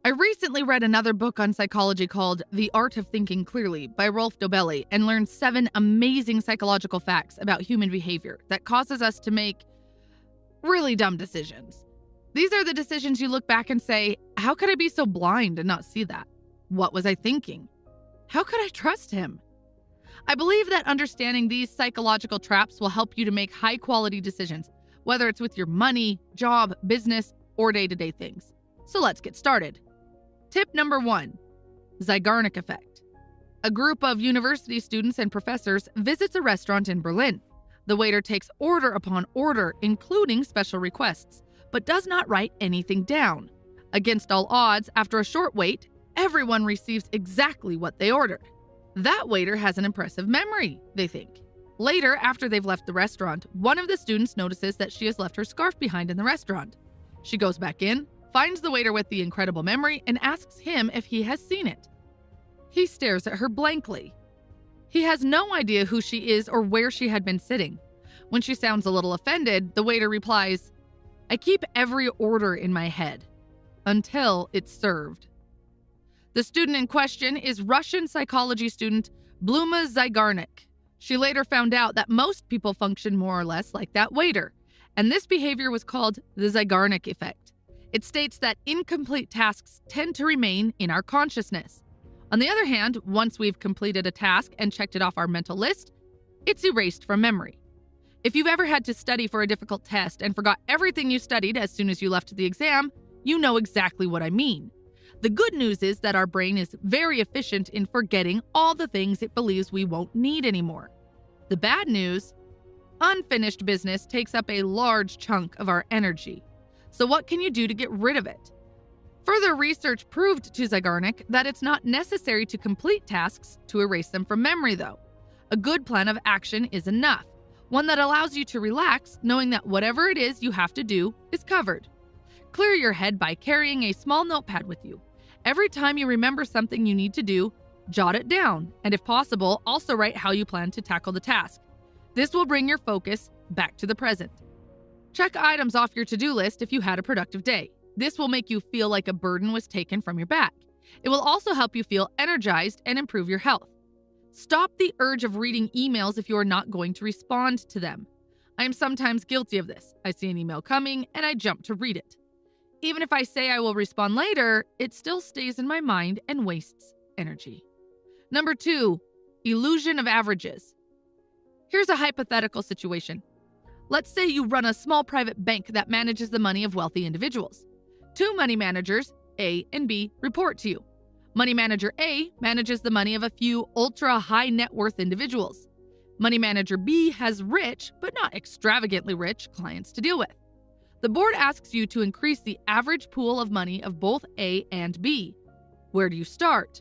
I recently read another book on psychology called The Art of Thinking Clearly by Rolf Dobelli and learned 7 amazing psychological facts about human behavior that causes us to make really dumb decisions. These are the decisions you look back and say, how could I be so blind and not see that? What was I thinking? How could I trust him? I believe that understanding these psychological traps will help you to make high-quality decisions, whether it's with your money, job, business, or day-to-day things. So let's get started. Tip number 1, Zeigarnik effect. A group of university students and professors visits a restaurant in Berlin. The waiter takes order upon order, including special requests, but does not write anything down. Against all odds, after a short wait, everyone receives exactly what they ordered. That waiter has an impressive memory, they think. Later, after they've left the restaurant, one of the students notices that she has left her scarf behind in the restaurant. She goes back in, finds the waiter with the incredible memory, and asks him if he has seen it. He stares at her blankly. He has no idea who she is or where she had been sitting. When she sounds a little offended, the waiter replies, "I keep every order in my head until it's served." The student in question is Russian psychology student Bluma Zeigarnik. She later found out that most people function more or less like that waiter, and this behavior was called the Zeigarnik effect. It states that incomplete tasks tend to remain in our consciousness. On the other hand, once we've completed a task and checked it off our mental list, it's erased from memory. If you've ever had to study for a difficult test and forgot everything you studied as soon as you left the exam, you know exactly what I mean. The good news is that our brain is very efficient in forgetting all the things it believes we won't need anymore. The bad news, unfinished business takes up a large chunk of our energy. So what can you do to get rid of it? Further research proved to Zeigarnik that it's not necessary to complete tasks to erase them from memory, though. A good plan of action is enough, one that allows you to relax knowing that whatever it is you have to do is covered. Clear your head by carrying a small notepad with you. Every time you remember something you need to do, jot it down, and if possible, also write how you plan to tackle the task. This will bring your focus back to the present. Check items off your to-do list if you had a productive day. This will make you feel like a burden was taken from your back. It will also help you feel energized and improve your health. Stop the urge of reading emails if you are not going to respond to them. I am sometimes guilty of this. I see an email coming and I jump to read it. Even if I say I will respond later, it still stays in my mind and wastes energy. Number 2, illusion of averages. Here's a hypothetical situation. Let's say you run a small private bank that manages the money of wealthy individuals. 2 money managers, A and B, report to you. Money manager A manages the money of a few ultra-high net worth individuals. Money manager B has rich, but not extravagantly rich, clients to deal with. The board asks you to increase the average pool of money of both A and B. Where do you start?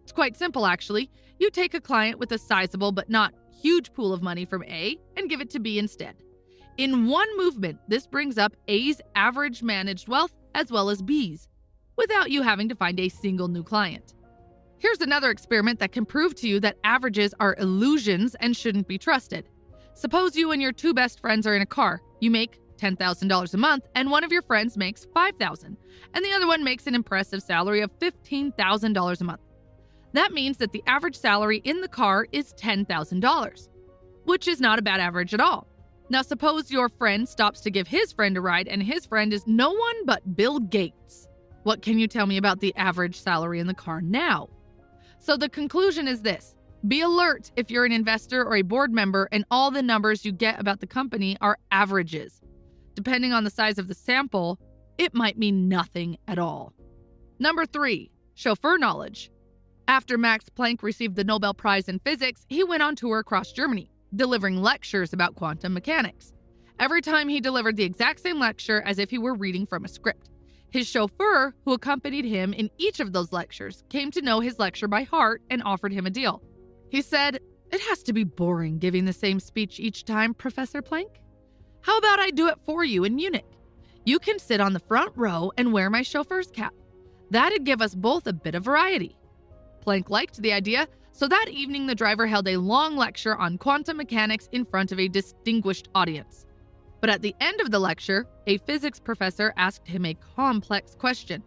It's quite simple, actually. You take a client with a sizable but not huge pool of money from A and give it to B instead. In one movement, this brings up A's average managed wealth as well as B's, without you having to find a single new client. Here's another experiment that can prove to you that averages are illusions and shouldn't be trusted. Suppose you and your 2 best friends are in a car. You make $10,000 a month, and one of your friends makes $5,000, and the other one makes an impressive salary of $15,000 a month. That means that the average salary in the car is $10,000, which is not a bad average at all. Now suppose your friend stops to give his friend a ride and his friend is no one but Bill Gates. What can you tell me about the average salary in the car now? So the conclusion is this. Be alert if you're an investor or a board member and all the numbers you get about the company are averages. Depending on the size of the sample, it might mean nothing at all. Number 3, chauffeur knowledge. After Max Planck received the Nobel Prize in Physics, he went on tour across Germany, delivering lectures about quantum mechanics. Every time he delivered the exact same lecture as if he were reading from a script. His chauffeur, who accompanied him in each of those lectures, came to know his lecture by heart and offered him a deal. He said, "It has to be boring giving the same speech each time, Professor Planck. How about I do it for you in Munich? You can sit on the front row and wear my chauffeur's cap. That'd give us both a bit of variety." Planck liked the idea, so that evening the driver held a long lecture on quantum mechanics in front of a distinguished audience. But at the end of the lecture, a physics professor asked him a complex question.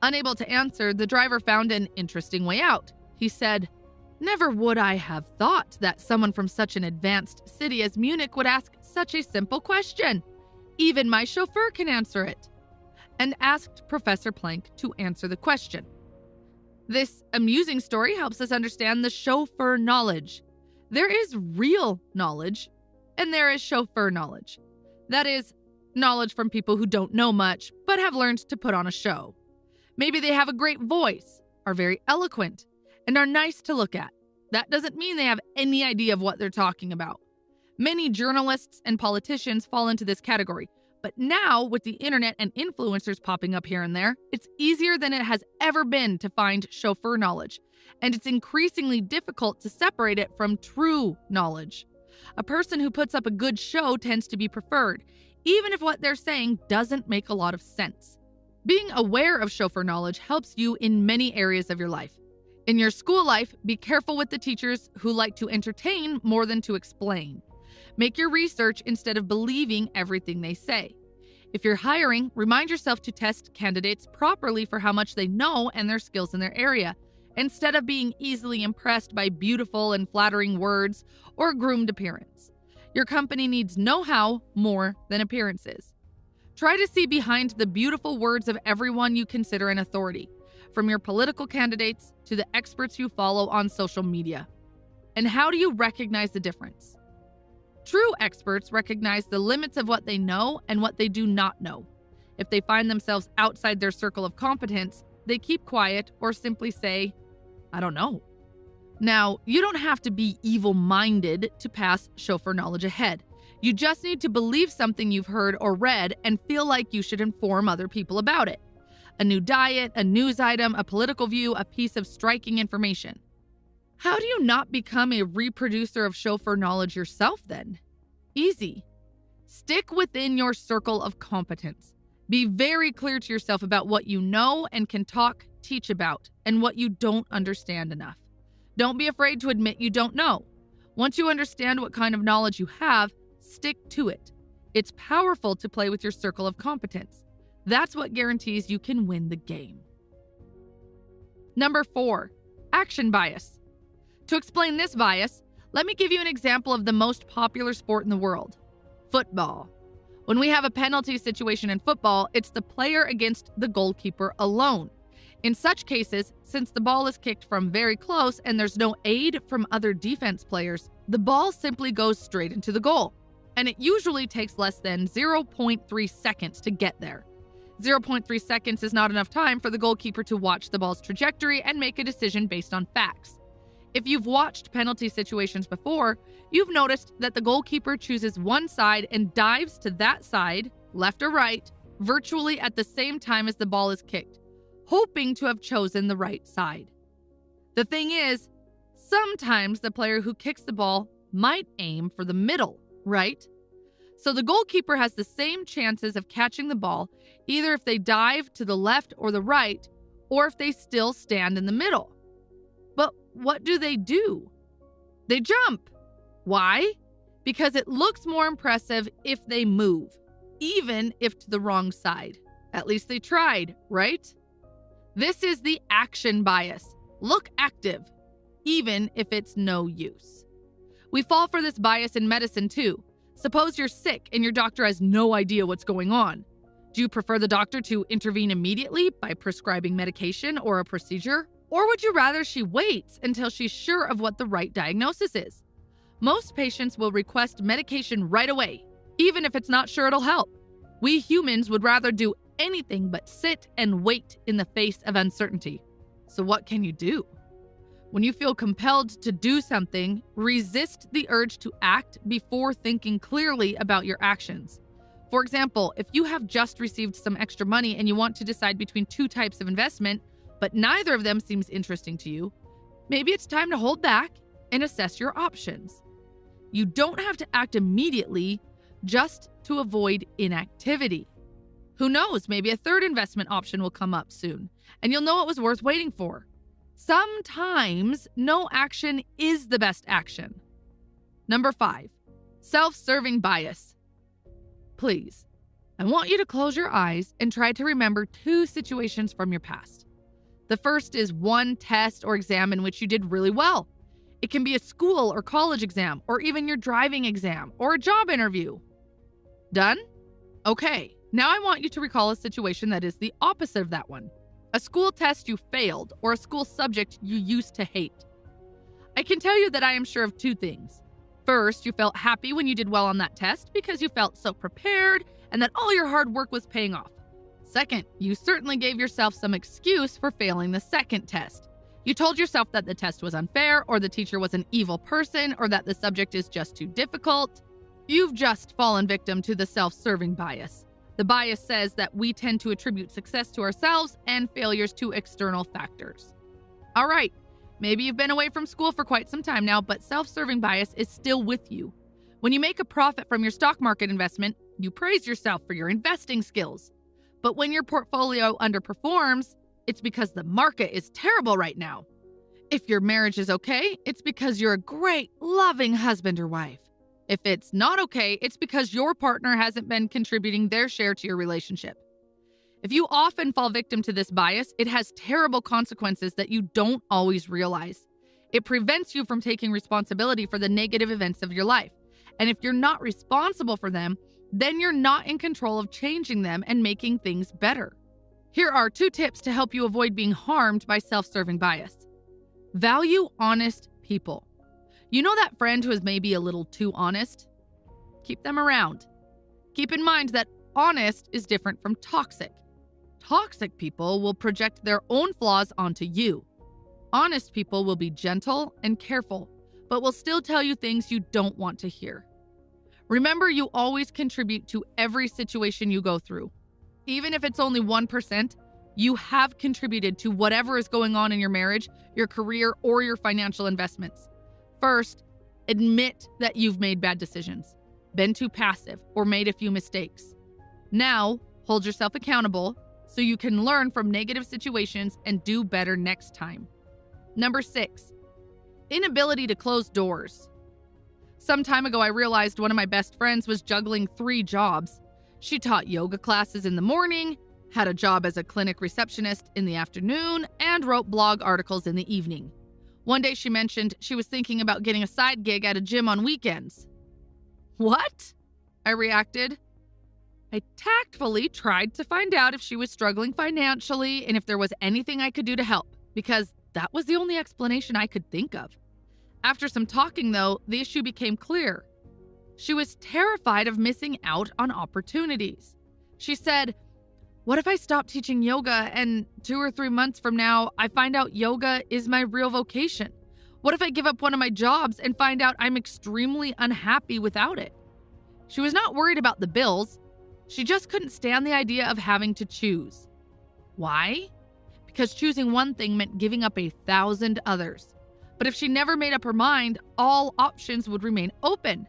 Unable to answer, the driver found an interesting way out. He said, "Never would I have thought that someone from such an advanced city as Munich would ask such a simple question. Even my chauffeur can answer it," and asked Professor Planck to answer the question. This amusing story helps us understand the chauffeur knowledge. There is real knowledge, and there is chauffeur knowledge. That is, knowledge from people who don't know much, but have learned to put on a show. Maybe they have a great voice, are very eloquent, and are nice to look at. That doesn't mean they have any idea of what they're talking about. Many journalists and politicians fall into this category, but now with the internet and influencers popping up here and there, it's easier than it has ever been to find chauffeur knowledge, and it's increasingly difficult to separate it from true knowledge. A person who puts up a good show tends to be preferred, even if what they're saying doesn't make a lot of sense. Being aware of chauffeur knowledge helps you in many areas of your life. In your school life, be careful with the teachers who like to entertain more than to explain. Make your research instead of believing everything they say. If you're hiring, remind yourself to test candidates properly for how much they know and their skills in their area, instead of being easily impressed by beautiful and flattering words or a groomed appearance. Your company needs know-how more than appearances. Try to see behind the beautiful words of everyone you consider an authority, from your political candidates to the experts you follow on social media. And how do you recognize the difference? True experts recognize the limits of what they know and what they do not know. If they find themselves outside their circle of competence, they keep quiet or simply say, "I don't know." Now, you don't have to be evil-minded to pass chauffeur knowledge ahead. You just need to believe something you've heard or read and feel like you should inform other people about it. A new diet, a news item, a political view, a piece of striking information. How do you not become a reproducer of chauffeur knowledge yourself then? Easy. Stick within your circle of competence. Be very clear to yourself about what you know and can teach about, and what you don't understand enough. Don't be afraid to admit you don't know. Once you understand what kind of knowledge you have, stick to it. It's powerful to play with your circle of competence. That's what guarantees you can win the game. Number 4, action bias. To explain this bias, let me give you an example of the most popular sport in the world, football. When we have a penalty situation in football, it's the player against the goalkeeper alone. In such cases, since the ball is kicked from very close and there's no aid from other defense players, the ball simply goes straight into the goal. And it usually takes less than 0.3 seconds to get there. 0.3 seconds is not enough time for the goalkeeper to watch the ball's trajectory and make a decision based on facts. If you've watched penalty situations before, you've noticed that the goalkeeper chooses one side and dives to that side, left or right, virtually at the same time as the ball is kicked, hoping to have chosen the right side. The thing is, sometimes the player who kicks the ball might aim for the middle, right? So the goalkeeper has the same chances of catching the ball, either if they dive to the left or the right, or if they still stand in the middle. But what do? They jump. Why? Because it looks more impressive if they move, even if to the wrong side. At least they tried, right? This is the action bias. Look active, even if it's no use. We fall for this bias in medicine too. Suppose you're sick and your doctor has no idea what's going on. Do you prefer the doctor to intervene immediately by prescribing medication or a procedure? Or would you rather she waits until she's sure of what the right diagnosis is? Most patients will request medication right away, even if it's not sure it'll help. We humans would rather do anything but sit and wait in the face of uncertainty. So what can you do? When you feel compelled to do something, resist the urge to act before thinking clearly about your actions. For example, if you have just received some extra money and you want to decide between 2 types of investment, but neither of them seems interesting to you, maybe it's time to hold back and assess your options. You don't have to act immediately just to avoid inactivity. Who knows, maybe a 3rd investment option will come up soon, and you'll know it was worth waiting for. Sometimes no action is the best action. Number 5, self-serving bias. Please, I want you to close your eyes and try to remember 2 situations from your past. The first is one test or exam in which you did really well. It can be a school or college exam, or even your driving exam, or a job interview. Done? Okay, now I want you to recall a situation that is the opposite of that one. A school test you failed, or a school subject you used to hate. I can tell you that I am sure of 2 things. First, you felt happy when you did well on that test because you felt so prepared and that all your hard work was paying off. Second, you certainly gave yourself some excuse for failing the second test. You told yourself that the test was unfair, or the teacher was an evil person, or that the subject is just too difficult. You've just fallen victim to the self-serving bias. The bias says that we tend to attribute success to ourselves and failures to external factors. All right, maybe you've been away from school for quite some time now, but self-serving bias is still with you. When you make a profit from your stock market investment, you praise yourself for your investing skills. But when your portfolio underperforms, it's because the market is terrible right now. If your marriage is okay, it's because you're a great, loving husband or wife. If it's not okay, it's because your partner hasn't been contributing their share to your relationship. If you often fall victim to this bias, it has terrible consequences that you don't always realize. It prevents you from taking responsibility for the negative events of your life. And if you're not responsible for them, then you're not in control of changing them and making things better. Here are 2 tips to help you avoid being harmed by self-serving bias. Value honest people. You know that friend who is maybe a little too honest? Keep them around. Keep in mind that honest is different from toxic. Toxic people will project their own flaws onto you. Honest people will be gentle and careful, but will still tell you things you don't want to hear. Remember, you always contribute to every situation you go through. Even if it's only 1%, you have contributed to whatever is going on in your marriage, your career, or your financial investments. First, admit that you've made bad decisions, been too passive, or made a few mistakes. Now, hold yourself accountable so you can learn from negative situations and do better next time. Number 6, inability to close doors. Some time ago, I realized one of my best friends was juggling 3 jobs. She taught yoga classes in the morning, had a job as a clinic receptionist in the afternoon, and wrote blog articles in the evening. One day she mentioned she was thinking about getting a side gig at a gym on weekends. What? I reacted. I tactfully tried to find out if she was struggling financially and if there was anything I could do to help, because that was the only explanation I could think of. After some talking, though, the issue became clear. She was terrified of missing out on opportunities. She said, "What if I stop teaching yoga and 2 or 3 months from now, I find out yoga is my real vocation? What if I give up one of my jobs and find out I'm extremely unhappy without it?" She was not worried about the bills. She just couldn't stand the idea of having to choose. Why? Because choosing one thing meant giving up 1,000 others. But if she never made up her mind, all options would remain open.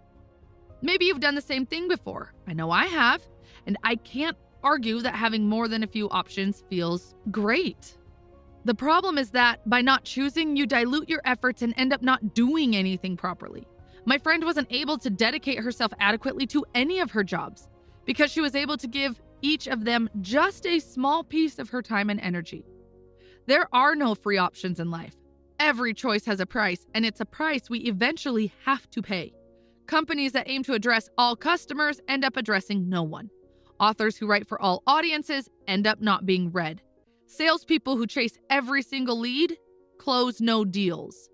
Maybe you've done the same thing before. I know I have, and I can't argue that having more than a few options feels great. The problem is that by not choosing, you dilute your efforts and end up not doing anything properly. My friend wasn't able to dedicate herself adequately to any of her jobs because she was able to give each of them just a small piece of her time and energy. There are no free options in life. Every choice has a price, and it's a price we eventually have to pay. Companies that aim to address all customers end up addressing no one. Authors who write for all audiences end up not being read. Salespeople who chase every single lead close no deals.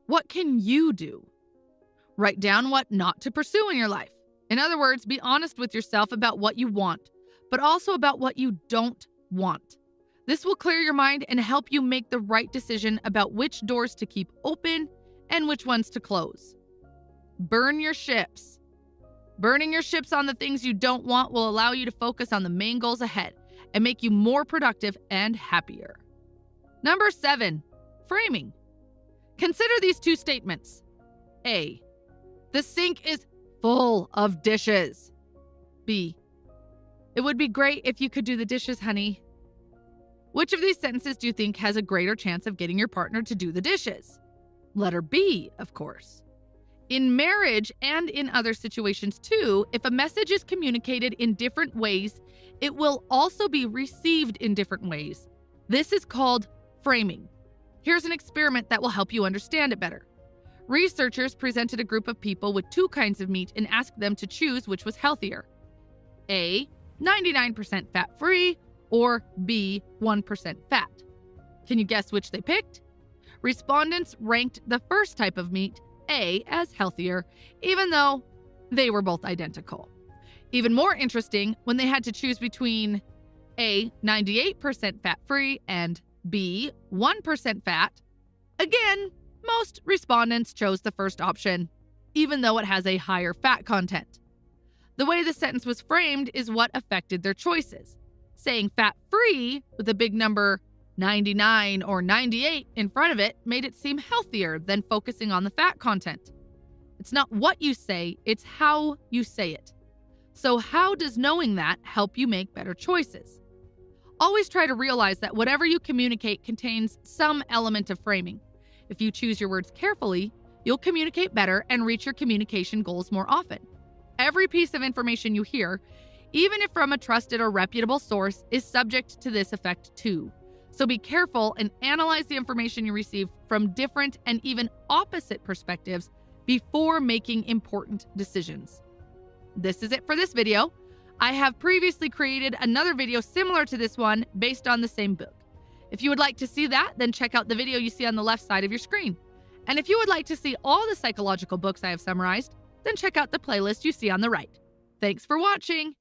What can you do? Write down what not to pursue in your life. In other words, be honest with yourself about what you want, but also about what you don't want. This will clear your mind and help you make the right decision about which doors to keep open and which ones to close. Burn your ships. Burning your ships on the things you don't want will allow you to focus on the main goals ahead and make you more productive and happier. Number 7, framing. Consider these 2 statements. A, the sink is full of dishes. B, it would be great if you could do the dishes, honey. Which of these sentences do you think has a greater chance of getting your partner to do the dishes? Letter B, of course. In marriage and in other situations too, if a message is communicated in different ways, it will also be received in different ways. This is called framing. Here's an experiment that will help you understand it better. Researchers presented a group of people with two kinds of meat and asked them to choose which was healthier. A, 99% fat-free, or B, 1% fat. Can you guess which they picked? Respondents ranked the first type of meat, A, as healthier, even though they were both identical. Even more interesting, when they had to choose between A, 98% fat-free, and B, 1% fat, again, most respondents chose the first option, even though it has a higher fat content. The way the sentence was framed is what affected their choices. Saying fat-free with a big number 99 or 98 in front of it made it seem healthier than focusing on the fat content. It's not what you say, it's how you say it. So how does knowing that help you make better choices? Always try to realize that whatever you communicate contains some element of framing. If you choose your words carefully, you'll communicate better and reach your communication goals more often. Every piece of information you hear, even if from a trusted or reputable source, is subject to this effect too. So be careful and analyze the information you receive from different and even opposite perspectives before making important decisions. This is it for this video. I have previously created another video similar to this one based on the same book. If you would like to see that, then check out the video you see on the left side of your screen. And if you would like to see all the psychological books I have summarized, then check out the playlist you see on the right. Thanks for watching.